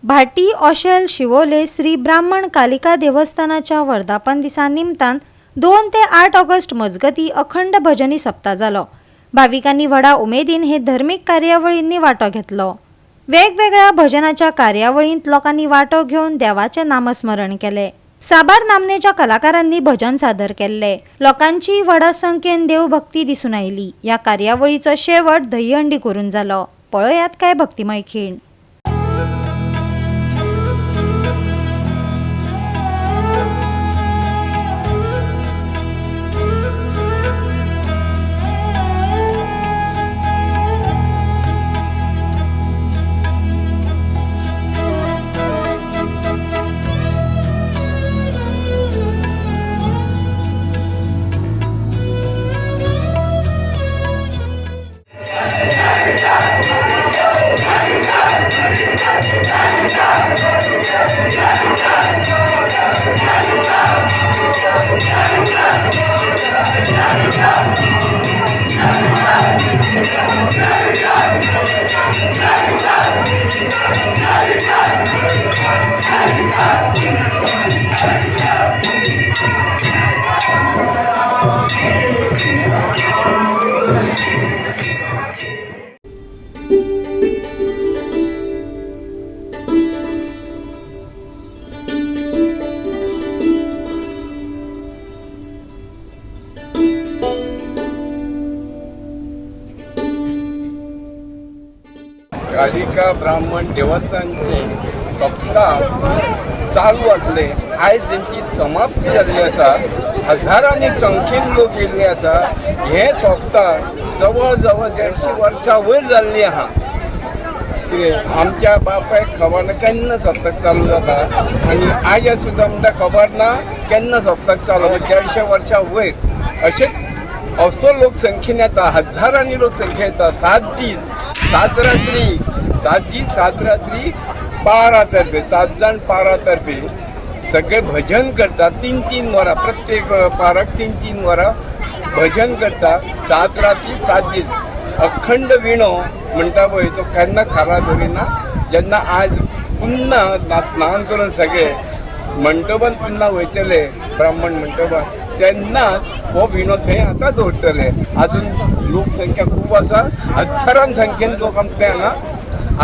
भाटी ओशेल शिवोले श्री ब्राह्मण कालिका देवस्थानाच्या वर्धापन दिसा निमतान 2 ते 8 ऑगस्ट मजगती अखंड भजनी सप्ताह जालो। भाविकांनी व्हडा उमेदीन हे धर्मीक कार्यावळींनी वांटो घेतलो। वेगवेगळ्या भजनाच्या कार्यावळींत लोकांनी वांटो घेवन देवाचे नामस्मरण केले। साबार नामनेच्या कलाकारांनी भजन सादर केले। लोकांची व्हडा संख्येन देवभक्ती दिसून आयली। या कार्यावळीचो शेवट दहीहंडी करून जालो। पळयात काय भक्तिमय खीण। कालिका ब्राह्मण देवस्थानचे सप्ताह चालू असले आयज त्यांची समाप्ती जाल्ली आसा। हजारांनी संख्येन लोक येयल्ले आसा। हे सप्ताह जवळ जवळ 150 वर्सां वयर जाल्ली आहा। आमच्या बापायक खबर ना केन्ना सप्तक चालू जाता आनी आयज सुद्दां म्हणटा खबर ना केन्ना सप्तक चालू 150 वर्सां वयर अशें असो लोकसंख्येन येता। हजारांनी लोकसंख्या येता। 7 दीस 7 रात्री 7 रात्री पारातर्फे 7 जाण पारातर्फे सगळे भजन करतात। 3-3 वरां प्रत्येक पाराक 3-3 वरां भजन करता। 7 रात्री 7 दीस अखंड विणो म्हणटा पळय तो केन्ना खाला दवरिना। जेन्ना आज पुन्हा स्नान करून सगळे मंटपान पुन्हा वयतले ब्राह्मण मंटपान तेन्ना हो विणो थंय आतां दवरतले। अजून लोकसंख्या खूब आसा। हजारां संख्येन लोक आमचे हांगा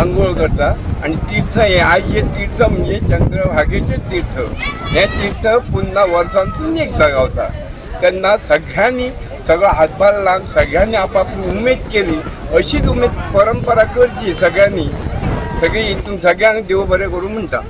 आंघोळ करता आनी तीर्थ हे आज हे तीर्थ म्हणजे चंद्रभागेचे तीर्थ। हे तीर्थ पुन्हा वर्सांसून एकदा गावता। तेन्ना सगळ्यांनी सगळो हातभार लावन सगळ्यांनी आपापली उमेद केली। अशीच उमेद परंपरा करची सगळ्यांनी। सगळी हितून सगळ्यांक देव बरें करूं म्हणटा।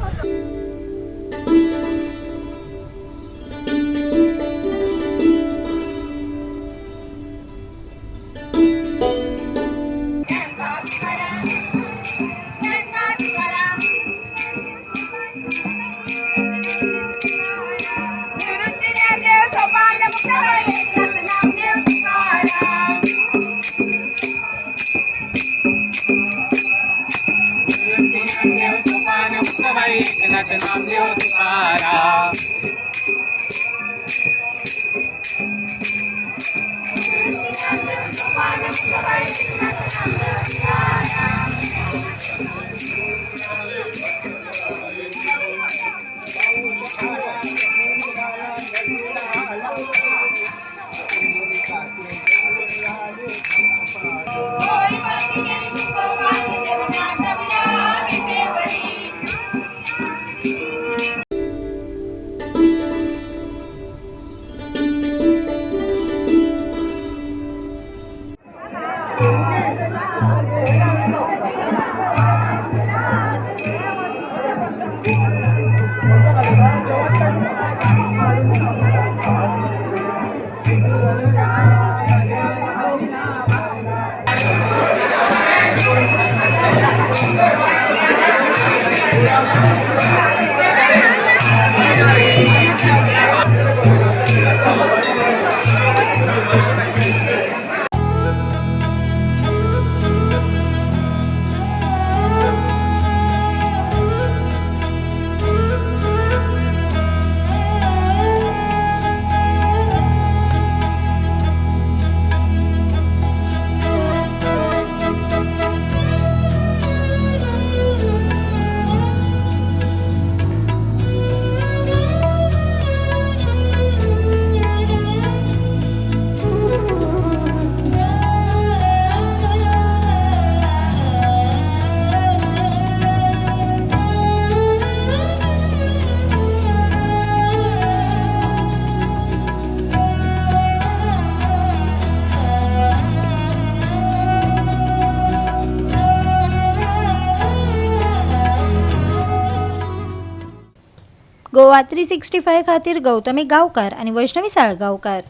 गोवा 365 खातीर गौतमी गांवकार आनी वैष्णवी साळगांवकार.